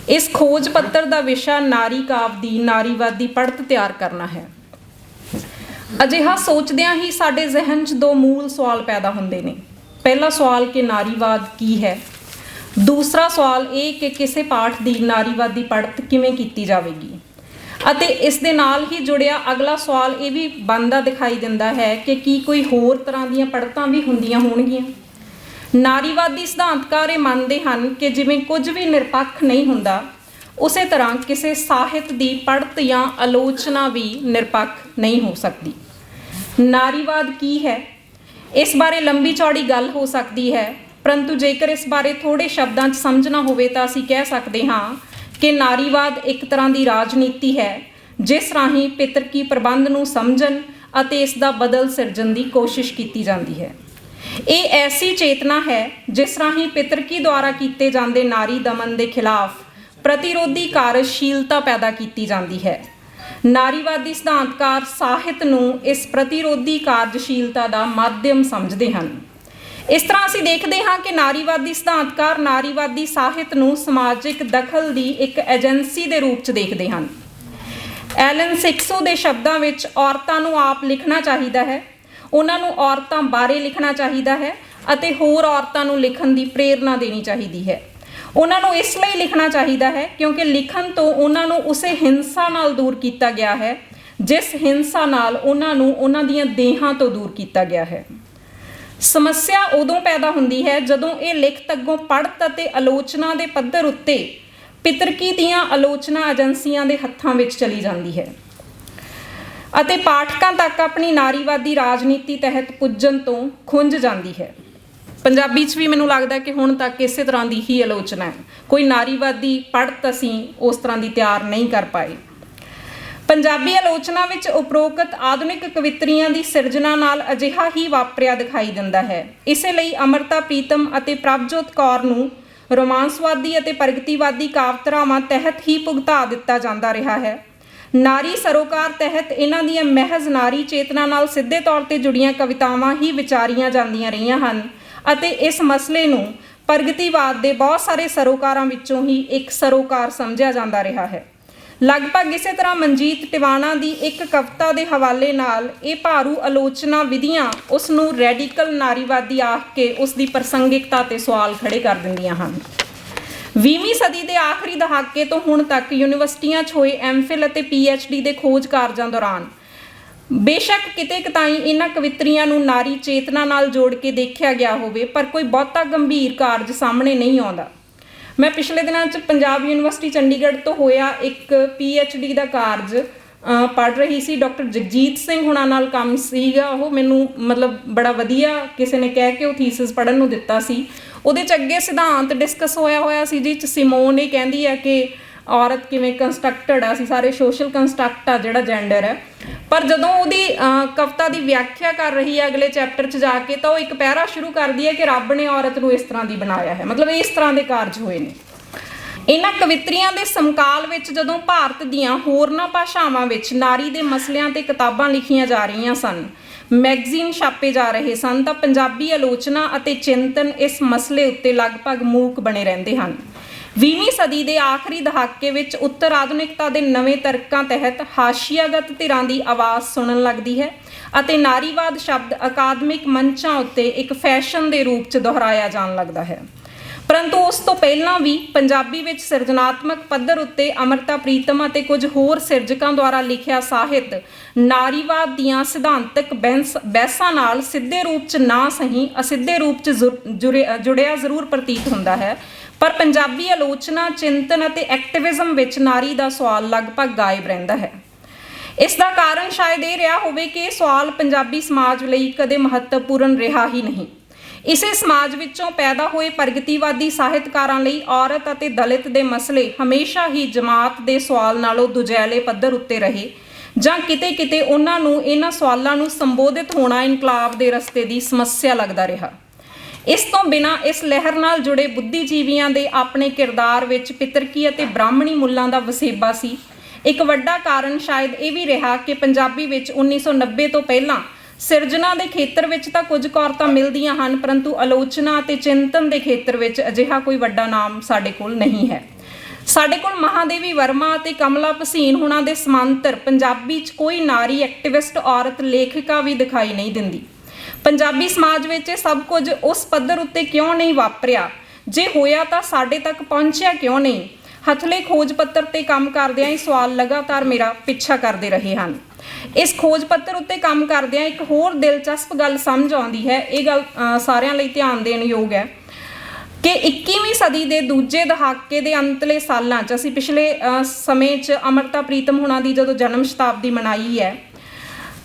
इस खोज पत्र का विषय नारी काव्य की नारीवादी पढ़त तैयार करना है। अजिहा सोचदियां ही साडे जहन च दो मूल सवाल पैदा होंदे ने। पहला सवाल कि नारीवाद की है, दूसरा सवाल ये कि किसी पाठ की नारीवादी पढ़त किवें कीती जावेगी। ਅਤੇ इस दे नाल ही जुड़िया अगला सवाल ये भी बनता दिखाई दिंदा है कि की कोई होर तरह दीयां पढ़तां भी हुंदियां होणगीਆਂ। नारीवादी सिद्धांतकार ये ਮੰਨਦੇ ਹਨ कि जिवें कुछ भी निरपक्ष नहीं हुंदा, उसे तरह किसी ਸਾਹਿਤ की पढ़त या आलोचना भी निरपक्ष नहीं हो सकती। नारीवाद की है, इस बारे लंबी चौड़ी गल हो सकती है, परंतु जेकर इस बारे थोड़े शब्दों च समझना होवे तां असीं कह सकते हाँ कि नारीवाद एक तरह की राजनीति है जिस राही पितरकी प्रबंध नूं समझण अते इसका बदल सिरजण की कोशिश की जाती है। ये ऐसी चेतना है जिस राही पितरकी द्वारा किए जाते नारी दमन के खिलाफ प्रतिरोधी कार्यशीलता पैदा की जाती है। नारीवादी सिद्धांतकार ਸਾਹਿਤ ਨੂੰ इस प्रतिरोधी कार्यशीलता का माध्यम समझते हैं। इस तरह असीं देखते हाँ कि नारीवादी सिद्धांतकार नारीवादी ਸਾਹਿਤ ਨੂੰ समाजिक दखल की एक एजेंसी के रूप च देखते हैं। एलन सिक्सो के शब्दों में औरतों को आप लिखना चाहिए है, उन्होंने औरतों बारे लिखना चाहिए है और होर औरतों को लिखण की प्रेरणा देनी चाहिए है। उन्होंने इसलिए लिखना चाहिए है क्योंकि लिखण तो उन्होंने उसे हिंसा नाल दूर किया गया है जिस हिंसा नाल उन्होंने उन्हां दीयां देहां तो दूर किया गया है। समस्या उदों पैदा होंदी है जदों ये लिखत अगों पढ़त अते आलोचना के पद्धर उत्ते पितरकी दीयां आलोचना एजेंसियां दे हत्थां विच चली जाती है अते पाठकां तक अपनी नारीवादी राजनीति तहत पुज्जण तो खुंझ जाती है। पंजाबी च भी मैनूं लगदा कि हुण तक इस तरह की ही आलोचना है, कोई नारीवादी पढ़त असीं उस तरह की तैयार नहीं कर पाए। पंजाबी आलोचना विच उपरोक्त आधुनिक कवित्रियां की सिरजना नाल अजिहा ही वापरिया दिखाई दिंदा है। इसे लई अमृता प्रीतम अते प्रभजोत कौर नूं रोमांसवादी अते प्रगतिवादी कावतरावां तहत ही भुगता दिता जाता रहा है। नारी सरोकार तहत इन्हां दीयां महज नारी चेतना नाल सिद्धे तौर पर जुड़ियां कवितावां ही विचारियां जांदियां रहीआं हन अते इस मसले नूं प्रगतिवाद के बहुत सारे सरोकारां विचों ही एक सरोकार समझिया जाता रहा है। लगभग इस तरह मनजीत टिवाणा की एक कविता के हवाले नाल ये भारू आलोचना विधियां उसनूं रैडिकल नारीवादी आख के उसकी प्रसंगिकता ते सवाल खड़े कर दिंदियां हन। 20वीं सदी के आखिरी दहाके तो हुण तक यूनीवर्सिटियां च होए एमफिल अते PhD के खोज कार्यां दौरान बेशक किते किताई इन्हां कवित्रियां नूं नारी चेतना नाल जोड़ के देखा गया होवे, पर कोई बहुता गंभीर कार्य सामने नहीं आउंदा। मैं पिछले दिनों पंजाब यूनीवर्सिटी चंडीगढ़ तो होया एक PhD का कार्य पढ़ रही सी। डॉक्टर जगजीत सिंह हुणां नाल काम सीगा, वो मैनूं मतलब बड़ा वधिया किसी ने कह के वो थीसिस पढ़न नूं दिता सी। उहदे च अगे सिद्धांत डिस्कस होया सी जी सिमोन ये कहती है कि औरत किवें कंस्ट्रक्टड आ, असीं सारे सोशल कंस्ट्रक्ट आ जिहड़ा जेंडर है। पर जदों उहदी कविता की व्याख्या कर रही है अगले चैप्टर च जाके तो एक पैरा शुरू कर दी है कि रब ने औरत नूं इस तरह की बनाया है, मतलब इस तरह के कार्य होए ने। इन्हां कवित्रियां दे समकाल विच जदों भारत दीयां होरनां भाषावां विच नारी दे मसलिਆਂ ते किताबां लिखियां जा रहीआं सन, मैगजीन छापे जा रहे सन, तां पंजाबी आलोचना अते चिंतन इस मसले उत्ते लगभग मूक बने रहंदे हन। 20वीं सदी के आखिरी दहाके विच उत्तर आधुनिकता के नवे तर्कों तहत हाशियागत धिरां की आवाज़ सुनन लगती है अते नारीवाद शब्द अकादमिक मंचां उत्ते एक फैशन के रूप च दोहराया जान लगता है। परंतु उस तो पहलां भी पंजाबी विच सिरजनात्मक पद्धर उत्ते अमृता प्रीतम अते कुछ होर सिरजकां द्वारा लिखिया ਸਾਹਿਤ नारीवाद दीयां सिद्धांतक बहसां नाल सिद्धे रूप च ना सही असिद्धे रूप च जुड़िया जरूर प्रतीत हुंदा है, पर पंजाबी आलोचना चिंतन अते एक्टिविज्म विच नारी का सवाल लगभग गायब रहिंदा है। इसका कारण शायद ये रहा होवे कि सवाल पंजाबी समाज लई कदे महत्वपूर्ण रहा ही नहीं। इसे समाज विचों पैदा हुए प्रगतिवादी ਸਾਹਿਤਕਾਰਾਂ लई औरत अते दलित दे मसले हमेशा ही जमात दे सवाल नालों दुजैले पद्धर उत्ते रहे जां किते किते उन्हां नूं इन्हां सवालां नूं संबोधित होना इनकलाब दे रस्ते की समस्या लगता रहा। इस तो बिना इस लहर नाल जुड़े बुद्धिजीवियों के अपने किरदार विच पितरकी अते ब्राह्मणी मुल्लां दा वसेबा सी। एक वड्डा कारण शायद ये भी रहा कि पंजाबी विच 1990 तो पहलां सिरजना के खेत्र विच तां कुछ औरतां मिलदियां हन, परंतु आलोचना अते चिंतन के खेत्र विच अजिहा कोई वड्डा नाम साडे कोल नहीं है। ਸਾਡੇ ਕੋਲ ਮਹਾਦੇਵੀ ਵਰਮਾ ਅਤੇ ਕਮਲਾ ਭਸੀਨ ਹੁਣਾਂ ਦੇ ਸਮਾਂਤਰ ਪੰਜਾਬੀ 'ਚ ਕੋਈ ਨਾਰੀ ਐਕਟਿਵਿਸਟ ਔਰਤ ਲੇਖਿਕਾ ਵੀ ਦਿਖਾਈ ਨਹੀਂ ਦਿੰਦੀ। ਪੰਜਾਬੀ ਸਮਾਜ ਵਿੱਚ ਇਹ ਸਭ ਕੁਝ ਉਸ ਪੱਧਰ ਉੱਤੇ ਕਿਉਂ ਨਹੀਂ ਵਾਪਰਿਆ? ਜੇ ਹੋਇਆ ਤਾਂ ਸਾਡੇ ਤੱਕ ਪਹੁੰਚਿਆ ਕਿਉਂ ਨਹੀਂ? ਹਥਲੇ ਖੋਜ ਪੱਤਰ ਤੇ ਕੰਮ ਕਰਦਿਆਂ ਇਹ ਸਵਾਲ ਲਗਾਤਾਰ ਮੇਰਾ ਪਿੱਛਾ ਕਰਦੇ ਰਹੇ ਹਨ। ਇਸ ਖੋਜ ਪੱਤਰ ਉੱਤੇ ਕੰਮ ਕਰਦਿਆਂ ਇੱਕ ਹੋਰ ਦਿਲਚਸਪ ਗੱਲ ਸਮਝ ਆਉਂਦੀ ਹੈ। ਇਹ ਗੱਲ ਸਾਰਿਆਂ ਲਈ ਧਿਆਨ ਦੇਣ ਯੋਗ ਹੈ ਕਿ 21ਵੀਂ ਸਦੀ ਦੇ ਦੂਜੇ ਦਹਾਕੇ ਦੇ ਅੰਤਲੇ ਸਾਲਾਂ 'ਚ, ਅਸੀਂ ਪਿਛਲੇ ਸਮੇਂ 'ਚ ਅੰਮ੍ਰਿਤਾ ਪ੍ਰੀਤਮ ਹੁਣਾਂ ਦੀ ਜਦੋਂ ਜਨਮ ਸ਼ਤਾਬਦੀ ਮਨਾਈ ਹੈ,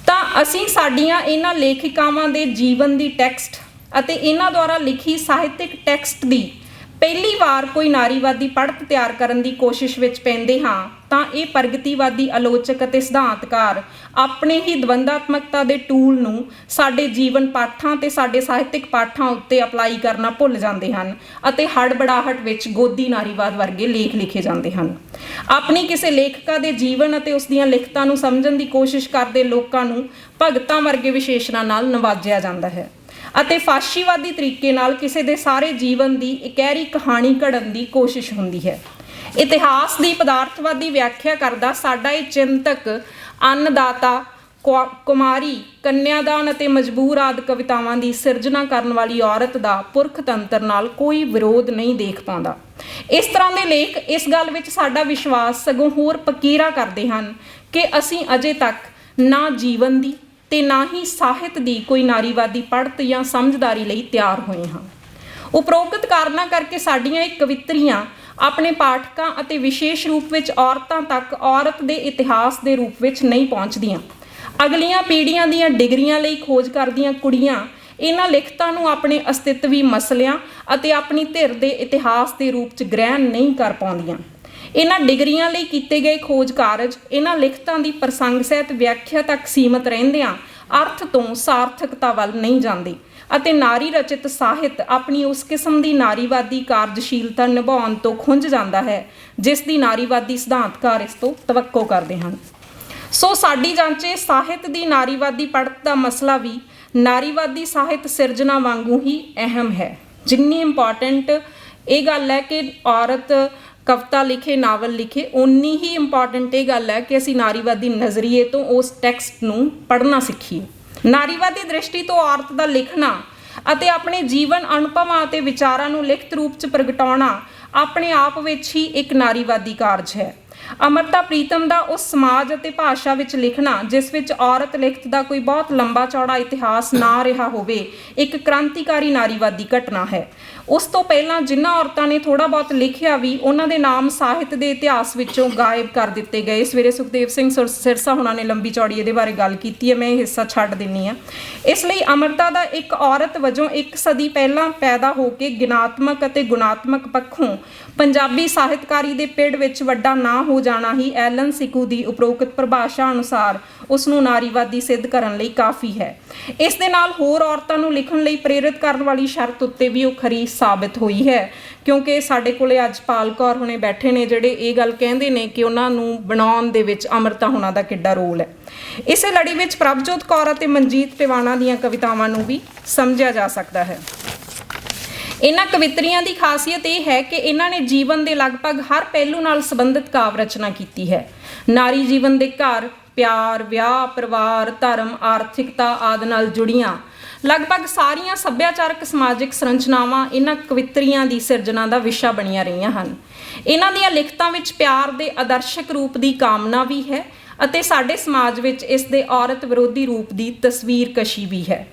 ਤਾਂ ਅਸੀਂ ਸਾਡੀਆਂ ਇਹਨਾਂ ਲੇਖਿਕਾਵਾਂ ਦੇ ਜੀਵਨ ਦੀ ਟੈਕਸਟ ਅਤੇ ਇਹਨਾਂ ਦੁਆਰਾ ਲਿਖੀ ਸਾਹਿਤਿਕ ਟੈਕਸਟ ਦੀ ਪਹਿਲੀ ਵਾਰ ਕੋਈ ਨਾਰੀਵਾਦੀ ਪੜ੍ਹਤ ਤਿਆਰ ਕਰਨ ਦੀ ਕੋਸ਼ਿਸ਼ ਵਿੱਚ ਪੈਂਦੇ ਹਾਂ ਤਾਂ ਇਹ ਪ੍ਰਗਤੀਵਾਦੀ ਆਲੋਚਕ ਅਤੇ ਸਿਧਾਂਤਕਾਰ ਆਪਣੇ ਹੀ ਦਵੰਦਾਤਮਕਤਾ ਦੇ ਟੂਲ ਨੂੰ ਸਾਡੇ ਜੀਵਨ ਪਾਠਾਂ ਤੇ ਸਾਡੇ ਸਾਹਿਤਿਕ ਪਾਠਾਂ ਉੱਤੇ ਅਪਲਾਈ ਕਰਨਾ ਭੁੱਲ ਜਾਂਦੇ ਹਨ ਅਤੇ ਹੜਬੜਾਹਟ ਵਿੱਚ ਗੋਦੀ ਨਾਰੀਵਾਦ ਵਰਗੇ ਲੇਖ ਲਿਖੇ ਜਾਂਦੇ ਹਨ। ਆਪਣੀ ਕਿਸੇ ਲੇਖਕਾ ਦੇ ਜੀਵਨ ਅਤੇ ਉਸ ਦੀਆਂ ਲਿਖਤਾਂ ਨੂੰ ਸਮਝਣ ਦੀ ਕੋਸ਼ਿਸ਼ ਕਰਦੇ ਲੋਕਾਂ ਨੂੰ ਭਗਤਾਂ ਵਰਗੇ ਵਿਸ਼ੇਸ਼ਣਾਂ ਨਾਲ ਨਵਾਜਿਆ ਜਾਂਦਾ ਹੈ ਅਤੇ ਫਾਸ਼ੀਵਾਦੀ ਤਰੀਕੇ ਨਾਲ ਕਿਸੇ ਦੇ ਸਾਰੇ ਜੀਵਨ ਦੀ ਇਕਹਿਰੀ ਕਹਾਣੀ ਘੜਨ ਦੀ ਕੋਸ਼ਿਸ਼ ਹੁੰਦੀ ਹੈ। ਇਤਿਹਾਸ ਦੀ ਪਦਾਰਥਵਾਦੀ ਵਿਆਖਿਆ ਕਰਦਾ ਸਾਡਾ ਇਹ ਚਿੰਤਕ ਅੰਨਦਾਤਾ, ਕੁਮਾਰੀ, ਕੰਨਿਆਦਾਨ ਅਤੇ ਮਜਬੂਰ ਆਦਿ ਕਵਿਤਾਵਾਂ ਦੀ ਸਿਰਜਣਾ ਕਰਨ ਵਾਲੀ ਔਰਤ ਦਾ ਪੁਰਖ ਤੰਤਰ ਨਾਲ ਕੋਈ ਵਿਰੋਧ ਨਹੀਂ ਦੇਖ ਪਾਉਂਦਾ। ਇਸ ਤਰ੍ਹਾਂ ਦੇ ਲੇਖ ਇਸ ਗੱਲ ਵਿੱਚ ਸਾਡਾ ਵਿਸ਼ਵਾਸ ਸਗੋਂ ਹੋਰ ਪਕੀਰਾ ਕਰਦੇ ਹਨ ਕਿ ਅਸੀਂ ਅਜੇ ਤੱਕ ਨਾ ਜੀਵਨ ਦੀ ਤੇ ਨਾ ਹੀ ਸਾਹਿਤ ਦੀ ਕੋਈ ਨਾਰੀਵਾਦੀ ਪੜ੍ਹਤ ਜਾਂ ਸਮਝਦਾਰੀ ਲਈ ਤਿਆਰ ਹੋਏ ਹਾਂ। ਉਪਰੋਕਤ ਕਾਰਨਾਂ ਕਰਕੇ ਸਾਡੀਆਂ ਇਹ ਕਵਿਤਰੀਆਂ ਆਪਣੇ ਪਾਠਕਾਂ ਅਤੇ ਵਿਸ਼ੇਸ਼ ਰੂਪ ਵਿੱਚ ਔਰਤਾਂ ਤੱਕ ਔਰਤ ਦੇ ਇਤਿਹਾਸ ਦੇ ਰੂਪ ਵਿੱਚ ਨਹੀਂ ਪਹੁੰਚਦੀਆਂ। ਅਗਲੀਆਂ ਪੀੜ੍ਹੀਆਂ ਦੀਆਂ ਡਿਗਰੀਆਂ ਲਈ ਖੋਜ ਕਰਦੀਆਂ ਕੁੜੀਆਂ ਇਹਨਾਂ ਲਿਖਤਾਂ ਨੂੰ ਆਪਣੇ ਅਸਤਿਤਵੀ ਮਸਲਿਆਂ ਅਤੇ ਆਪਣੀ ਧਿਰ ਦੇ ਇਤਿਹਾਸ ਦੇ ਰੂਪ 'ਚ ਗ੍ਰਹਿਣ ਨਹੀਂ ਕਰ ਪਾਉਂਦੀਆਂ। ਇਹਨਾਂ ਡਿਗਰੀਆਂ ਲਈ ਕੀਤੇ ਗਏ ਖੋਜ ਕਾਰਜ ਇਹਨਾਂ ਲਿਖਤਾਂ ਦੀ ਪ੍ਰਸੰਗ ਸਹਿਤ ਵਿਆਖਿਆ ਤੱਕ ਸੀਮਤ ਰਹਿੰਦਿਆਂ ਅਰਥ ਤੋਂ ਸਾਰਥਕਤਾ ਵੱਲ ਨਹੀਂ ਜਾਂਦੇ ਅਤੇ ਨਾਰੀ ਰਚਿਤ ਸਾਹਿਤ ਆਪਣੀ ਉਸ ਕਿਸਮ ਦੀ ਨਾਰੀਵਾਦੀ ਕਾਰਜਸ਼ੀਲਤਾ ਨਿਭਾਉਣ ਤੋਂ ਖੁੰਝ ਜਾਂਦਾ ਹੈ ਜਿਸ ਦੀ ਨਾਰੀਵਾਦੀ ਸਿਧਾਂਤਕਾਰ ਇਸ ਤੋਂ ਤਵੱਕੋ ਕਰਦੇ ਹਨ। ਸੋ ਸਾਡੀ ਜਾਂਚੇ ਸਾਹਿਤ ਦੀ ਨਾਰੀਵਾਦੀ ਪੜ੍ਹਤ ਦਾ ਮਸਲਾ ਵੀ ਨਾਰੀਵਾਦੀ ਸਾਹਿਤ ਸਿਰਜਣਾ ਵਾਂਗੂ ਹੀ ਅਹਿਮ ਹੈ। ਜਿੰਨੀ ਇੰਪੋਰਟੈਂਟ ਇਹ ਗੱਲ ਹੈ ਕਿ ਔਰਤ ਕਵਿਤਾ ਲਿਖੇ, ਨਾਵਲ ਲਿਖੇ, ਓਨੀ ਹੀ ਇੰਪੋਰਟੈਂਟ ਇਹ ਗੱਲ ਹੈ ਕਿ ਅਸੀਂ ਨਾਰੀਵਾਦੀ ਨਜ਼ਰੀਏ ਤੋਂ ਉਸ ਟੈਕਸਟ ਨੂੰ ਪੜ੍ਹਨਾ ਸਿੱਖੀਏ। ਨਾਰੀਵਾਦੀ ਦ੍ਰਿਸ਼ਟੀ ਤੋਂ ਔਰਤ ਦਾ ਲਿਖਣਾ ਅਤੇ ਆਪਣੇ ਜੀਵਨ ਅਨੁਭਵਾਂ ਅਤੇ ਵਿਚਾਰਾਂ ਨੂੰ ਲਿਖਤ ਰੂਪ 'ਚ ਪ੍ਰਗਟਾਉਣਾ ਆਪਣੇ ਆਪ ਵਿੱਚ ਹੀ ਇੱਕ ਨਾਰੀਵਾਦੀ ਕਾਰਜ ਹੈ। ਅੰਮ੍ਰਿਤਾ ਪ੍ਰੀਤਮ ਦਾ ਉਸ ਸਮਾਜ ਅਤੇ ਭਾਸ਼ਾ ਵਿੱਚ ਲਿਖਣਾ ਜਿਸ ਵਿੱਚ ਔਰਤ ਲਿਖਤ ਦਾ ਕੋਈ ਬਹੁਤ ਲੰਬਾ ਚੌੜਾ ਇਤਿਹਾਸ ਨਾ ਰਿਹਾ ਹੋਵੇ, ਇੱਕ ਕ੍ਰਾਂਤੀਕਾਰੀ ਨਾਰੀਵਾਦੀ ਘਟਨਾ ਹੈ। ਉਸ ਤੋਂ ਪਹਿਲਾਂ ਜਿਨ੍ਹਾਂ ਔਰਤਾਂ ਨੇ ਥੋੜ੍ਹਾ ਬਹੁਤ ਲਿਖਿਆ ਵੀ, ਉਹਨਾਂ ਦੇ ਨਾਮ ਸਾਹਿਤ ਦੇ ਇਤਿਹਾਸ ਵਿੱਚੋਂ ਗਾਇਬ ਕਰ ਦਿੱਤੇ ਗਏ। ਸਵੇਰੇ ਸੁਖਦੇਵ ਸਿੰਘ ਸਿਰਸਾ ਹੁਣਾਂ ਨੇ ਲੰਬੀ ਚੌੜੀ ਇਹਦੇ ਬਾਰੇ ਗੱਲ ਕੀਤੀ ਹੈ, ਮੈਂ ਇਹ ਹਿੱਸਾ ਛੱਡ ਦਿੰਦੀ ਹਾਂ। ਇਸ ਲਈ ਅੰਮ੍ਰਿਤਾ ਦਾ ਇੱਕ ਔਰਤ ਵਜੋਂ ਇੱਕ ਸਦੀ ਪਹਿਲਾਂ ਪੈਦਾ ਹੋ ਕੇ ਗਿਣਾਤਮਕ ਅਤੇ ਗੁਣਾਤਮਕ ਪੱਖੋਂ ਪੰਜਾਬੀ ਸਾਹਿਤਕਾਰੀ ਦੇ ਪਿੜ ਵਿੱਚ ਵੱਡਾ ਨਾ ਹੋ ਜਾਣਾ ਹੀ ਐਲਨ ਸਿਕੂ ਦੀ ਉਪਰੋਕਤ ਪਰਿਭਾਸ਼ਾ ਅਨੁਸਾਰ ਉਸ ਨੂੰ ਨਾਰੀਵਾਦੀ ਸਿੱਧ ਕਰਨ ਲਈ ਕਾਫੀ ਹੈ। ਇਸ ਦੇ ਨਾਲ ਹੋਰ ਔਰਤਾਂ ਨੂੰ ਲਿਖਣ ਲਈ ਪ੍ਰੇਰਿਤ ਕਰਨ ਵਾਲੀ ਸ਼ਰਤ ਉੱਤੇ ਵੀ ਉਹ ਖਰੀ ਸਾਬਿਤ ਹੋਈ ਹੈ, ਕਿਉਂਕਿ ਸਾਡੇ ਕੋਲੇ ਅੱਜ ਪਾਲ ਕੌਰ ਹੁਣੇ ਬੈਠੇ ਨੇ ਜਿਹੜੇ ਇਹ ਗੱਲ ਕਹਿੰਦੇ ਨੇ ਕਿ ਉਹਨਾਂ ਨੂੰ ਬਣਾਉਣ ਦੇ ਵਿੱਚ ਅੰਮ੍ਰਿਤਾ ਹੁਣਾਂ ਦਾ ਕਿੱਡਾ ਰੋਲ ਹੈ। ਇਸੇ ਲੜੀ ਵਿੱਚ ਪ੍ਰਭਜੋਤ ਕੌਰ ਅਤੇ ਮਨਜੀਤ ਟਿਵਾਣਾ ਦੀਆਂ ਕਵਿਤਾਵਾਂ ਨੂੰ ਵੀ ਸਮਝਿਆ ਜਾ ਸਕਦਾ ਹੈ। ਇਹਨਾਂ ਕਵਿਤਰੀਆਂ ਦੀ ਖਾਸੀਅਤ ਇਹ ਹੈ ਕਿ ਇਹਨਾਂ ਨੇ ਜੀਵਨ ਦੇ ਲਗਭਗ ਹਰ ਪਹਿਲੂ ਨਾਲ ਸੰਬੰਧਿਤ ਕਾਵਿ ਰਚਨਾ ਕੀਤੀ ਹੈ। ਨਾਰੀ ਜੀਵਨ ਦੇ ਘਰ, ਪਿਆਰ, ਵਿਆਹ, ਪਰਿਵਾਰ, ਧਰਮ, ਆਰਥਿਕਤਾ ਆਦਿ ਨਾਲ ਜੁੜੀਆਂ ਲਗਭਗ ਸਾਰੀਆਂ ਸੱਭਿਆਚਾਰਕ ਸਮਾਜਿਕ ਸੰਰਚਨਾਵਾਂ ਇਹਨਾਂ ਕਵਿਤਰੀਆਂ ਦੀ ਸਿਰਜਣਾ ਦਾ ਵਿਸ਼ਾ ਬਣੀਆਂ ਰਹੀਆਂ ਹਨ। ਇਹਨਾਂ ਦੀਆਂ ਲਿਖਤਾਂ ਵਿੱਚ ਪਿਆਰ ਦੇ ਆਦਰਸ਼ਕ ਰੂਪ ਦੀ ਕਾਮਨਾ ਵੀ ਹੈ ਅਤੇ ਸਾਡੇ ਸਮਾਜ ਵਿੱਚ ਇਸ ਦੇ ਔਰਤ ਵਿਰੋਧੀ ਰੂਪ ਦੀ ਤਸਵੀਰਕਸ਼ੀ ਵੀ ਹੈ।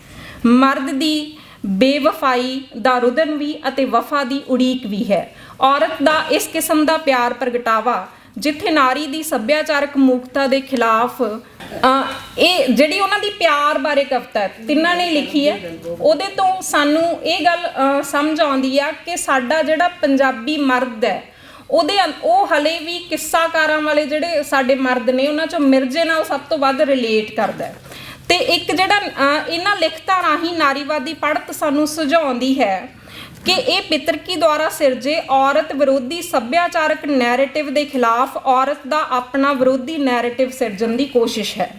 ਮਰਦ ਦੀ ਬੇਵਫਾਈ ਦਾ ਰੁਦਨ ਵੀ ਅਤੇ ਵਫਾ ਦੀ ਉਡੀਕ ਵੀ ਹੈ। ਔਰਤ ਦਾ ਇਸ ਕਿਸਮ ਦਾ ਪਿਆਰ ਪ੍ਰਗਟਾਵਾ ਜਿੱਥੇ ਨਾਰੀ ਦੀ ਸੱਭਿਆਚਾਰਕ ਮੂਕਤਾ ਦੇ ਖਿਲਾਫ ਇਹ ਜਿਹੜੀ ਉਹਨਾਂ ਦੀ ਪਿਆਰ ਬਾਰੇ ਕਵਿਤਾ ਤਿੰਨਾਂ ਨੇ ਲਿਖੀ ਹੈ, ਉਹਦੇ ਤੋਂ ਸਾਨੂੰ ਇਹ ਗੱਲ ਸਮਝ ਆਉਂਦੀ ਆ ਕਿ ਸਾਡਾ ਜਿਹੜਾ ਪੰਜਾਬੀ ਮਰਦ ਹੈ ਉਹ ਹਲੇ ਵੀ ਕਿੱਸਾਕਾਰਾਂ ਵਾਲੇ ਜਿਹੜੇ ਸਾਡੇ ਮਰਦ ਨੇ ਉਹਨਾਂ 'ਚੋਂ ਮਿਰਜ਼ੇ ਨਾਲ ਸਭ ਤੋਂ ਵੱਧ ਰਿਲੇਟ ਕਰਦਾ। ਤੇ ਇੱਕ ਜਿਹੜਾ ਇਹਨਾਂ ਲਿਖਤਾਂ ਰਾਹੀਂ ਨਾਰੀਵਾਦੀ ਪੜ੍ਹਤ ਸਾਨੂੰ ਸੁਝਾਉਂਦੀ ਹੈ ਕਿ ਇਹ ਪਿਤਰਕੀ ਦੁਆਰਾ ਸਿਰਜੇ ਔਰਤ ਵਿਰੋਧੀ ਸੱਭਿਆਚਾਰਕ ਨੈਰੇਟਿਵ ਦੇ ਖਿਲਾਫ ਔਰਤ ਦਾ ਆਪਣਾ ਵਿਰੋਧੀ ਨੈਰੇਟਿਵ ਸਿਰਜਣ ਦੀ ਕੋਸ਼ਿਸ਼ ਹੈ,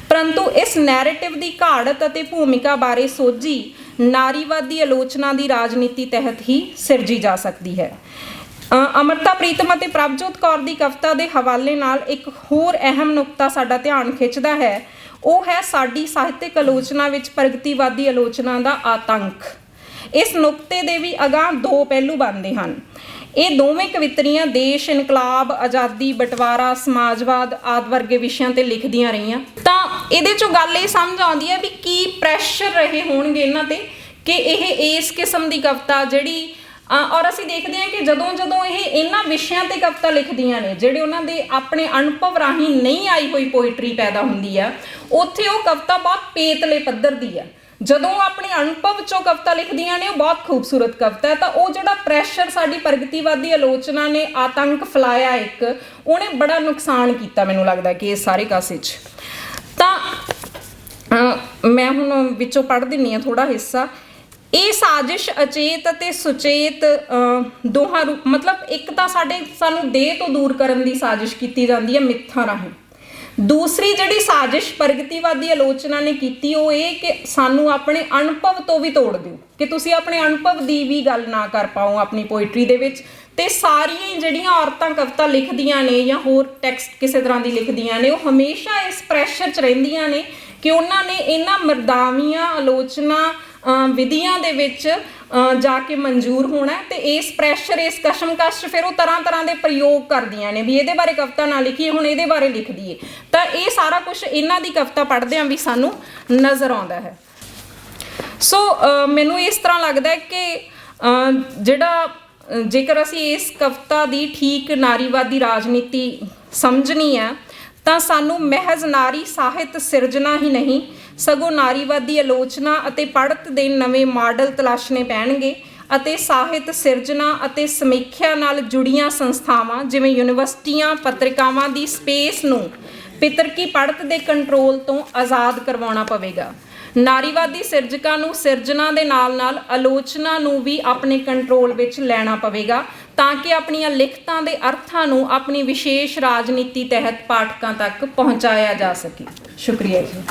ਪਰੰਤੂ ਇਸ ਨੈਰੇਟਿਵ ਦੀ ਘਾੜਤ ਅਤੇ ਭੂਮਿਕਾ ਬਾਰੇ ਸੋਝੀ ਨਾਰੀਵਾਦੀ ਆਲੋਚਨਾ ਦੀ ਰਾਜਨੀਤੀ ਤਹਿਤ ਹੀ ਸਿਰਜੀ ਜਾ ਸਕਦੀ ਹੈ। ਅਮਰਤਾ ਪ੍ਰੀਤਮ ਅਤੇ ਪ੍ਰਭਜੋਤ ਕੌਰ ਦੀ ਕਵਿਤਾ ਦੇ ਹਵਾਲੇ ਨਾਲ ਇੱਕ ਹੋਰ ਅਹਿਮ ਨੁਕਤਾ ਸਾਡਾ ਧਿਆਨ ਖਿੱਚਦਾ ਹੈ, ਉਹ ਹੈ ਸਾਡੀ ਸਾਹਿਤਕ ਆਲੋਚਨਾ ਵਿੱਚ ਪ੍ਰਗਤੀਵਾਦੀ ਆਲੋਚਨਾ ਦਾ ਆਤੰਕ। ਇਸ ਨੁਕਤੇ ਦੇ ਵੀ ਅਗਾਂਹ ਦੋ ਪਹਿਲੂ ਬਣਦੇ ਹਨ। ਇਹ ਦੋਵੇਂ ਕਵਿਤਰੀਆਂ ਦੇਸ਼, ਇਨਕਲਾਬ, ਆਜ਼ਾਦੀ, ਬਟਵਾਰਾ, ਸਮਾਜਵਾਦ ਆਦਿ ਵਰਗੇ ਵਿਸ਼ਿਆਂ ਤੇ ਲਿਖਦੀਆਂ ਰਹੀਆਂ। ਤਾਂ ਇਹਦੇ ਚੋਂ ਗੱਲ ਇਹ ਸਮਝ ਆਉਂਦੀ ਹੈ ਵੀ ਕੀ ਪ੍ਰੈਸ਼ਰ ਰਹੇ ਹੋਣਗੇ ਇਹਨਾਂ ਤੇ ਕਿ ਇਹ ਇਸ ਕਿਸਮ ਦੀ ਕਵਿਤਾ ਜਿਹੜੀ ਔਰ ਅਸੀਂ ਦੇਖਦੇ ਹਾਂ ਕਿ ਜਦੋਂ ਇਹ ਇਹਨਾਂ ਵਿਸ਼ਿਆਂ ਤੇ ਕਵਿਤਾ ਲਿਖਦੀਆਂ ਨੇ, ਜਿਹੜੇ ਉਹਨਾਂ ਦੇ ਆਪਣੇ ਅਨੁਭਵ ਰਾਹੀਂ ਨਹੀਂ ਆਈ ਹੋਈ ਪੋਇਟਰੀ ਪੈਦਾ ਹੁੰਦੀ ਆ, ਉੱਥੇ ਉਹ ਕਵਿਤਾ ਬਹੁਤ ਪੇਤਲੇ ਪੱਧਰ ਦੀ ਆ। ਜਦੋਂ ਆਪਣੇ ਅਨੁਭਵ ਚੋਂ ਕਵਿਤਾ ਲਿਖਦੀਆਂ ਨੇ ਉਹ ਬਹੁਤ ਖੂਬਸੂਰਤ ਕਵਿਤਾ ਹੈ। ਤਾਂ ਉਹ ਜਿਹੜਾ ਪ੍ਰੈਸ਼ਰ ਸਾਡੀ ਪ੍ਰਗਤੀਵਾਦੀ ਆਲੋਚਨਾ ਨੇ ਆਤੰਕ ਫੈਲਾਇਆ ਇੱਕ, ਉਹਨੇ ਬੜਾ ਨੁਕਸਾਨ ਕੀਤਾ ਮੈਨੂੰ ਲੱਗਦਾ ਕਿ ਇਸ ਸਾਰੇ ਕਾਸੇ 'ਚ। ਤਾਂ ਮੈਂ ਹੁਣ ਵਿੱਚੋਂ ਪੜ੍ਹ ਦਿੰਦੀ ਹਾਂ ਥੋੜ੍ਹਾ ਹਿੱਸਾ। ਇਹ ਸਾਜ਼ਿਸ਼ ਅਚੇਤ ਅਤੇ ਸੁਚੇਤ ਦੋਹਾਂ ਰੂਪ, ਮਤਲਬ ਇੱਕ ਤਾਂ ਸਾਨੂੰ ਦੇਹ ਤੋਂ ਦੂਰ ਕਰਨ ਦੀ ਸਾਜ਼ਿਸ਼ ਕੀਤੀ ਜਾਂਦੀ ਹੈ ਮਿੱਥਾਂ ਰਾਹੀਂ। ਦੂਸਰੀ ਜਿਹੜੀ ਸਾਜ਼ਿਸ਼ ਪ੍ਰਗਤੀਵਾਦੀ ਆਲੋਚਨਾ ਨੇ ਕੀਤੀ ਉਹ ਇਹ ਕਿ ਸਾਨੂੰ ਆਪਣੇ ਅਨੁਭਵ ਤੋਂ ਵੀ ਤੋੜ ਦਿਓ, ਕਿ ਤੁਸੀਂ ਆਪਣੇ ਅਨੁਭਵ ਦੀ ਵੀ ਗੱਲ ਨਾ ਕਰ ਪਾਓ ਆਪਣੀ ਪੋਇਟਰੀ ਦੇ ਵਿੱਚ। ਤੇ ਸਾਰੀਆਂ ਹੀ ਜਿਹੜੀਆਂ ਔਰਤਾਂ ਕਵਿਤਾ ਲਿਖਦੀਆਂ ਨੇ ਜਾਂ ਹੋਰ ਟੈਕਸਟ ਕਿਸੇ ਤਰ੍ਹਾਂ ਦੀ ਲਿਖਦੀਆਂ ਨੇ, ਉਹ ਹਮੇਸ਼ਾ ਇਸ ਪ੍ਰੈਸ਼ਰ 'ਚ ਰਹਿੰਦੀਆਂ ਨੇ ਕਿ ਉਹਨਾਂ ਨੇ ਇਹਨਾਂ ਮਰਦਾਵੀਆਂ ਆਲੋਚਨਾ ਵਿਧੀਆਂ ਦੇ ਵਿੱਚ ਜਾ ਕੇ ਮਨਜ਼ੂਰ ਹੋਣਾ। ਤੇ ਇਸ ਪ੍ਰੈਸ਼ਰ, ਇਸ ਕਸ਼ਮਕਸ਼ 'ਚ ਫਿਰ ਉਹ ਤਰ੍ਹਾਂ ਦੇ ਪ੍ਰਯੋਗ ਕਰਦੀਆਂ ਨੇ ਵੀ ਇਹਦੇ ਬਾਰੇ ਕਵਿਤਾ ਨਾ ਲਿਖੀਏ, ਹੁਣ ਇਹਦੇ ਬਾਰੇ ਲਿਖ ਦਈਏ। ਤਾਂ ਇਹ ਸਾਰਾ ਕੁਛ ਇਹਨਾਂ ਦੀ ਕਵਿਤਾ ਪੜ੍ਹਦਿਆਂ ਵੀ ਸਾਨੂੰ ਨਜ਼ਰ ਆਉਂਦਾ ਹੈ। ਸੋ ਮੈਨੂੰ ਇਸ ਤਰ੍ਹਾਂ ਲੱਗਦਾ ਕਿ ਜੇਕਰ ਅਸੀਂ ਇਸ ਕਵਿਤਾ ਦੀ ਠੀਕ ਨਾਰੀਵਾਦੀ ਰਾਜਨੀਤੀ ਸਮਝਣੀ ਹੈ ਤਾਂ ਸਾਨੂੰ ਮਹਿਜ਼ ਨਾਰੀ ਸਾਹਿਤ ਸਿਰਜਣਾ ਹੀ ਨਹੀਂ, ਸਗੋਂ ਨਾਰੀਵਾਦੀ ਆਲੋਚਨਾ ਅਤੇ ਪੜ੍ਹਤ ਦੇ ਨਵੇਂ ਮਾਡਲ ਤਲਾਸ਼ਣੇ ਪੈਣਗੇ ਅਤੇ ਸਾਹਿਤ ਸਿਰਜਣਾ ਅਤੇ ਸਮੀਖਿਆ ਨਾਲ ਜੁੜੀਆਂ ਸੰਸਥਾਵਾਂ ਜਿਵੇਂ ਯੂਨੀਵਰਸਿਟੀਆਂ, ਪੱਤਰਿਕਾਵਾਂ ਦੀ ਸਪੇਸ ਨੂੰ ਪਿਤਰਕੀ ਪੜ੍ਹਤ ਦੇ ਕੰਟਰੋਲ ਤੋਂ ਆਜ਼ਾਦ ਕਰਵਾਉਣਾ ਪਵੇਗਾ। ਨਾਰੀਵਾਦੀ ਸਿਰਜਕਾਂ ਨੂੰ ਸਿਰਜਣਾ ਦੇ ਨਾਲ ਆਲੋਚਨਾ ਨੂੰ ਵੀ ਆਪਣੇ ਕੰਟਰੋਲ ਵਿੱਚ ਲੈਣਾ ਪਵੇਗਾ ਤਾਂ ਕਿ ਆਪਣੀਆਂ ਲਿਖਤਾਂ ਦੇ ਅਰਥਾਂ ਨੂੰ ਆਪਣੀ ਵਿਸ਼ੇਸ਼ ਰਾਜਨੀਤੀ ਤਹਿਤ ਪਾਠਕਾਂ ਤੱਕ ਪਹੁੰਚਾਇਆ ਜਾ ਸਕੇ। ਸ਼ੁਕਰੀਆ ਜੀ।